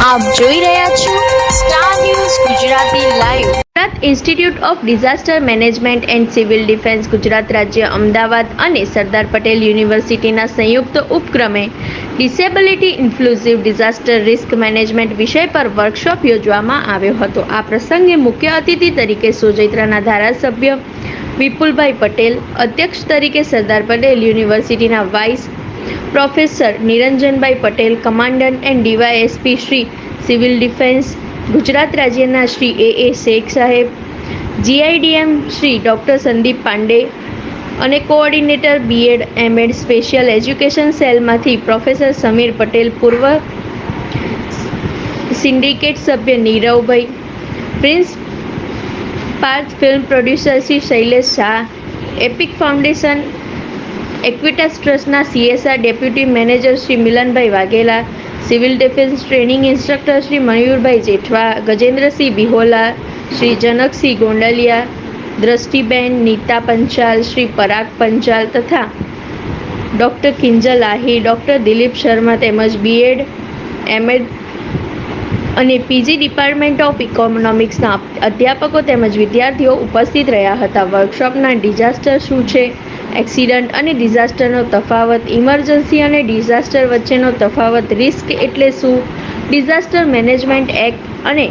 આપ જોઈ રહ્યા છો star news Gujarati live. Gujarat institute of disaster management and civil defence Gujarat રાજ્ય અમદાવાદ અને સરદાર પટેલ યુનિવર્સિટીના સંયુક્ત ઉપક્રમે disability inclusive disaster risk management વિષય પર વર્કશોપ યોજવામાં આવ્યો હતો. આ પ્રસંગે મુખ્ય અતિથિ તરીકે સોજૈત્રાના ધારાસભ્ય વિપુલભાઈ પટેલ, અધ્યક્ષ તરીકે સરદાર પટેલ યુનિવર્સિટીના vice professor Niranjanbhai Patel, commandant and DYSP Shri civil defence Gujarat રાજ્યના Shri A Sheikh Saheb, GIDM Shri doctor Sandeep Pandey અને coordinator BEd MEd special education સેલમાંથી પ્રોફેસર સમીર પટેલ, પૂર્વ સિન્ડિકેટ સભ્ય Niravbhai, prince Parth film producer Shri Shailesh Shah, epic foundation Equitas ટ્રસ્ટના CSR deputy manager Shri Milanbhai Vaghela, civil defence training instructor Shri Mayurbhai Jethwa, Gajendrasinh Bihola, Shri Janaksinh Gondaliya, Drashtiben Nita Panchal, Shri પરાગ પંચાલ તથા ડૉક્ટર કિંજલ આહિર, ડૉક્ટર દિલીપ શર્મા તેમજ B Ed M Ed અને PG department of ઇકોનોમિક્સના અધ્યાપકો તેમજ વિદ્યાર્થીઓ ઉપસ્થિત રહ્યા હતા. વર્કશોપના ડિઝાસ્ટર શું છે, એક્સિડન્ટ અને ડિઝાસ્ટરનો તફાવત, ઇમરજન્સી અને ડિઝાસ્ટર વચ્ચેનો તફાવત, રિસ્ક એટલે શું, ડિઝાસ્ટર મેનેજમેન્ટ એક્ટ અને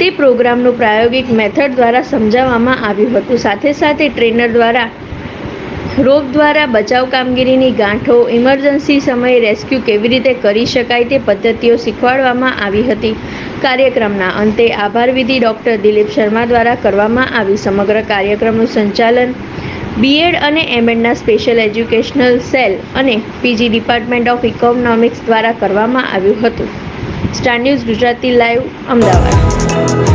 તે પ્રોગ્રામનું પ્રાયોગિક મેથડ દ્વારા સમજાવવામાં આવ્યું હતું. સાથે સાથે ટ્રેનર દ્વારા રોપ દ્વારા બચાવ કામગીરીની ગાંઠો, ઇમરજન્સી સમયે રેસ્ક્યુ કેવી રીતે કરી શકાય તે પદ્ધતિઓ શીખવાડવામાં આવી હતી. કાર્યક્રમના અંતે આભાર વિધિ ડૉક્ટર દિલીપ શર્મા દ્વારા કરવામાં આવી. સમગ્ર કાર્યક્રમનું સંચાલન બીએડ અને એમએડના સ્પેશિયલ એજ્યુકેશનલ સેલ અને પીજી ડિપાર્ટમેન્ટ ઓફ ઇકોનોમિક્સ દ્વારા કરવામાં આવ્યું હતું. Star news Gujarati live, Ahmedabad.